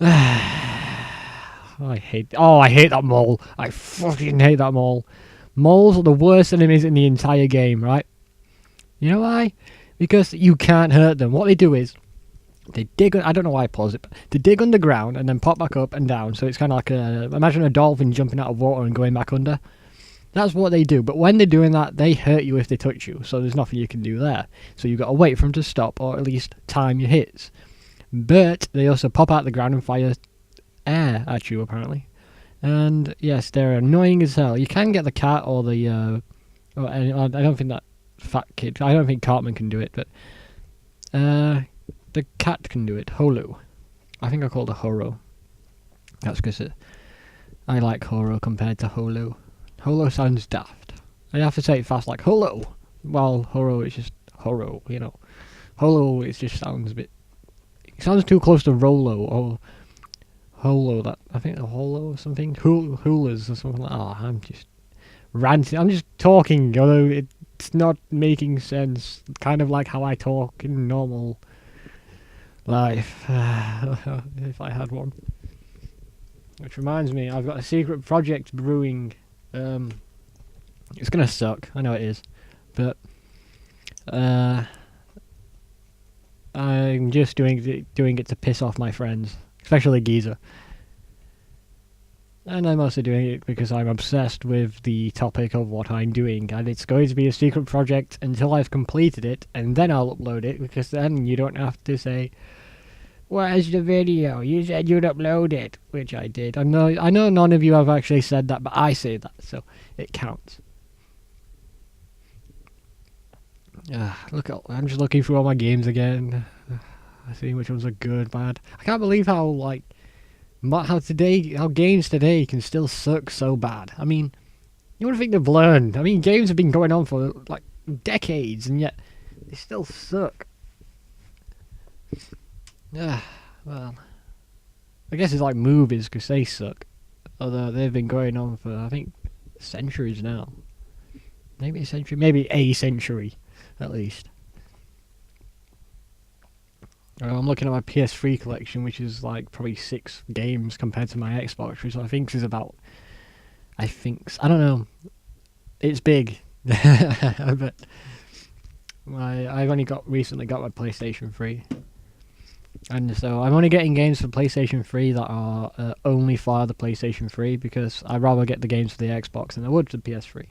I hate that mole. I fucking hate that mole. Moles are the worst enemies in the entire game, right? You know why? Because you can't hurt them. What they do is they dig. I don't know why I pause it, but they dig underground and then pop back up and down. So it's kind of like imagine a dolphin jumping out of water and going back under. That's what they do. But when they're doing that, they hurt you if they touch you. So there's nothing you can do there. So you've got to wait for them to stop or at least time your hits. But they also pop out the ground and fire air at you, apparently. And yes, they're annoying as hell. You can get the cat or the... I don't think that fat kid... I don't think Cartman can do it, but... the cat can do it. Holo. I think I called it Horo. That's because I like Horo compared to Holo. Holo sounds daft. I have to say it fast like Holo. While Horo is just Horo, you know. Holo, it just sounds a bit... It sounds too close to Rolo or... Holo, that... I think a Holo or something? Hulas or something like that. Oh, I'm just ranting. I'm just talking, although it's not making sense. Kind of like how I talk in normal life. If I had one. Which reminds me, I've got a secret project brewing. It's gonna suck, I know it is, but I'm just doing it to piss off my friends, especially Geezer. And I'm also doing it because I'm obsessed with the topic of what I'm doing, and it's going to be a secret project until I've completed it, and then I'll upload it, because then you don't have to say, "Where's the video? You said you'd upload it," which I did. I know none of you have actually said that, but I say that, so it counts. I'm just looking through all my games again. I see which ones are good, bad. I can't believe how games today can still suck so bad. I mean, you would think they've learned. I mean, games have been going on for like decades, and yet they still suck. Well, I guess it's like movies, because they suck. Although they've been going on for, I think, centuries now. Maybe a century, at least. I'm looking at my PS3 collection, which is like probably 6 games compared to my Xbox, which I think is about... I don't know. It's big. But I've only recently got my PlayStation 3. And so I'm only getting games for PlayStation 3 that are only for the PlayStation 3, because I'd rather get the games for the Xbox than I would for the PS3.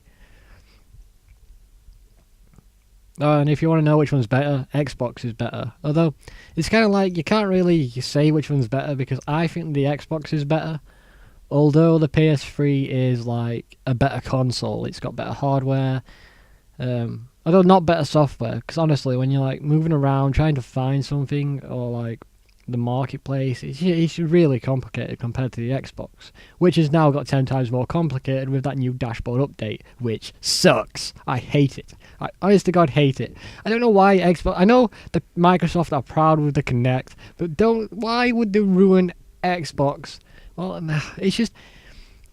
And if you want to know which one's better, Xbox is better. Although, it's kind of like, you can't really say which one's better, because I think the Xbox is better. Although the PS3 is like a better console, it's got better hardware. Although not better software, because honestly, when you're like moving around trying to find something, or like the marketplace, it's really complicated compared to the Xbox, which has now got 10 times more complicated with that new dashboard update, which sucks. I hate it. I honest to God hate it. I don't know why Xbox... I know that Microsoft are proud with the Kinect, but why would they ruin Xbox? Well, it's just...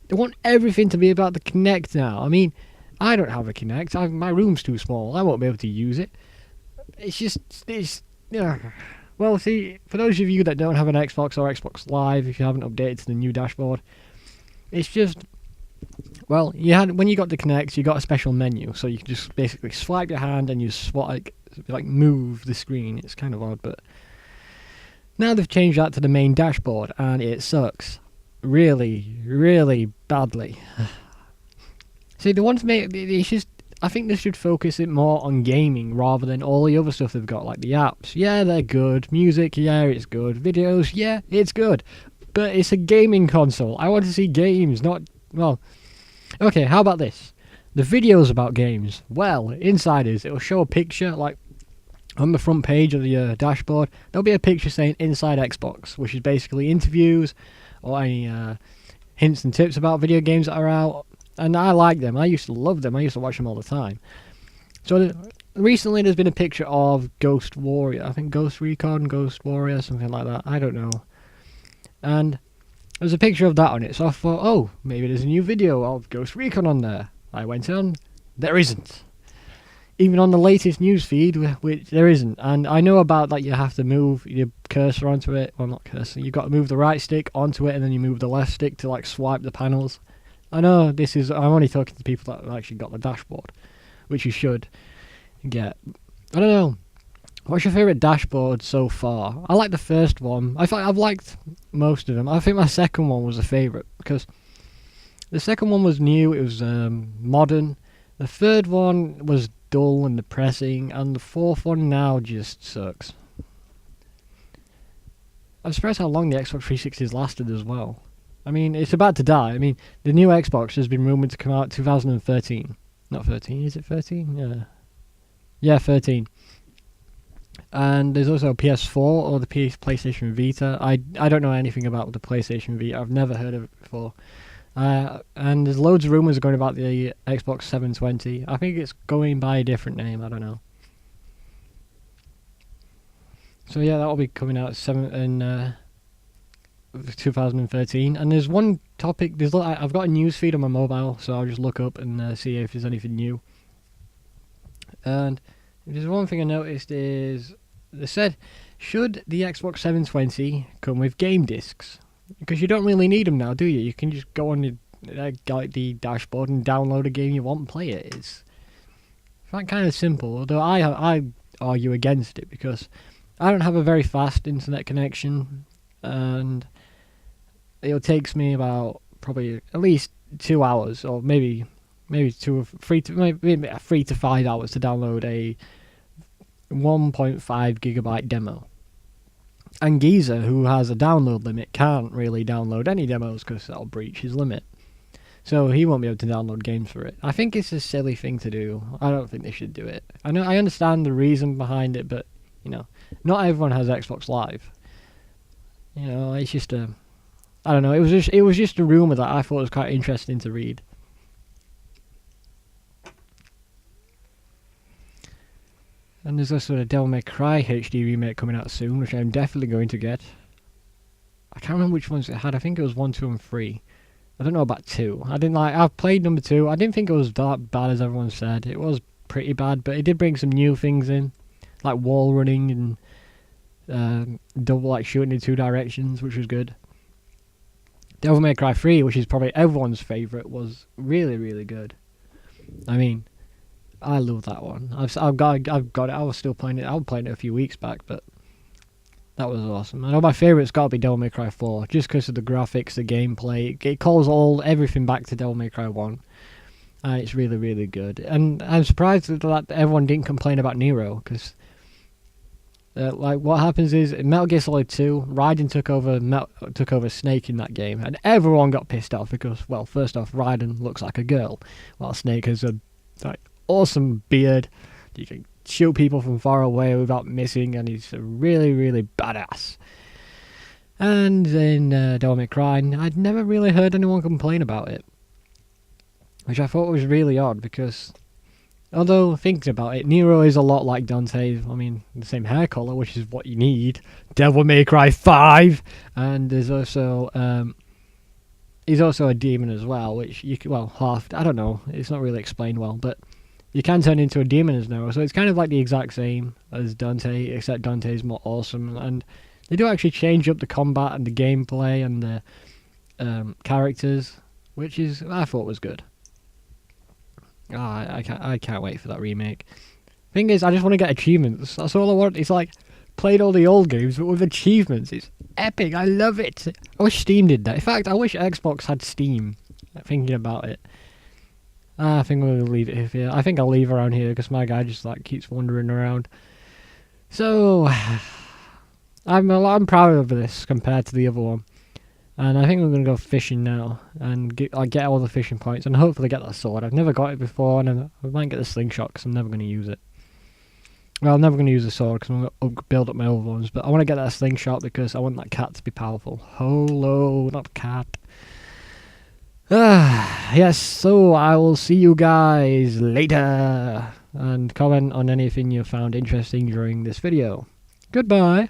They want everything to be about the Kinect now. I mean, I don't have a Kinect. My room's too small. I won't be able to use it. Well, see, for those of you that don't have an Xbox or Xbox Live, if you haven't updated to the new dashboard, it's just... Well, when you got the Kinect, you got a special menu, so you can just basically swipe your hand and you move the screen. It's kind of odd, but now they've changed that to the main dashboard, and it sucks really, really badly. See, they want to make it's just... I think they should focus it more on gaming rather than all the other stuff they've got, like the apps. Yeah, they're good. Music, yeah, it's good. Videos, yeah, it's good. But it's a gaming console. I want to see games, not... Well, okay, how about this? The videos about games. Well, inside it'll show a picture, like, on the front page of the dashboard. There'll be a picture saying Inside Xbox, which is basically interviews or any hints and tips about video games that are out. And I like them. I used to love them. I used to watch them all the time. So recently there's been a picture of Ghost Warrior. I think Ghost Recon, Ghost Warrior, something like that. I don't know. And there's a picture of that on it. So I thought, oh, maybe there's a new video of Ghost Recon on there. I went on. There isn't. even on the latest news feed, which there isn't. And I know about that you have to move your cursor onto it. Well, not cursor. You've got to move the right stick onto it, and then you move the left stick to like swipe the panels. I know this is. I'm only talking to people that have actually got the dashboard, which you should get. I don't know. What's your favourite dashboard so far? I like the first one. I've liked most of them. I think my second one was a favourite because the second one was new. It was modern. The third one was dull and depressing, and the fourth one now just sucks. I'm surprised how long the Xbox 360's lasted as well. I mean, it's about to die. I mean, the new Xbox has been rumoured to come out 2013. Not 13, is it 13? Yeah. Yeah, 13. And there's also a PS4 or the PlayStation Vita. I don't know anything about the PlayStation Vita. I've never heard of it before. And there's loads of rumours going about the Xbox 720. I think it's going by a different name. I don't know. So yeah, that will be coming out in 2013. And there's one topic. I've got a news feed on my mobile, so I'll just look up and see if there's anything new. And there's one thing I noticed is they said, should the Xbox 720 come with game discs? Because you don't really need them now, do you? You can just go on the dashboard and download a game you want and play it. It's kind of simple, although I argue against it because I don't have a very fast internet connection, and it takes me about probably at least 2 hours, or maybe 3 to 5 hours to download a 1.5 gigabyte demo. And Geezer, who has a download limit, can't really download any demos because that'll breach his limit. So he won't be able to download games for it. I think it's a silly thing to do. I don't think they should do it. I understand the reason behind it, but not everyone has Xbox Live. It's just I don't know. It was just a rumor that I thought was quite interesting to read. And there's also a Devil May Cry HD remake coming out soon, which I'm definitely going to get. I can't remember which ones it had. I think it was 1, 2, and 3. I don't know about 2. I've played number 2. I didn't think it was that bad as everyone said. It was pretty bad, but it did bring some new things in, like wall running and double shooting in 2 directions, which was good. Devil May Cry 3, which is probably everyone's favourite, was really, really good. I mean, I love that one. I've got it. I was still playing it. I was playing it a few weeks back, but that was awesome. I know my favourite's got to be Devil May Cry 4, just because of the graphics, the gameplay. It calls everything back to Devil May Cry 1. It's really, really good. And I'm surprised that everyone didn't complain about Nero, because what happens is in Metal Gear Solid 2, Raiden took over Snake in that game, and everyone got pissed off because, well, first off, Raiden looks like a girl, while Snake has a awesome beard. You can shoot people from far away without missing, and he's really, really badass. And in Devil May Cry, I'd never really heard anyone complain about it, which I thought was really odd because, although thinking about it, Nero is a lot like Dante. I mean, the same hair color, which is what you need. Devil May Cry 5, and there's also he's also a demon as well, which you can, half. I don't know. It's not really explained well, but you can turn into a demon as Nero, so it's kind of like the exact same as Dante, except Dante's more awesome, and they do actually change up the combat and the gameplay and the characters, which I thought was good. I can't wait for that remake. Thing is, I just want to get achievements. That's all I want. It's like played all the old games, but with achievements. It's epic. I love it. I wish Steam did that. In fact, I wish Xbox had Steam. Thinking about it. I think we'll leave it here. I think I'll leave around here because my guy just keeps wandering around. So I'm proud of this compared to the other one, and I think I'm gonna go fishing now and get all the fishing points and hopefully get that sword. I've never got it before, and I might get the slingshot because I'm never gonna use it. Well, I'm never going to use the sword because I'm going to build up my other ones, but I want to get that slingshot because I want that cat to be powerful. Holo, not cat. Yes, so I will see you guys later, and comment on anything you found interesting during this video. Goodbye.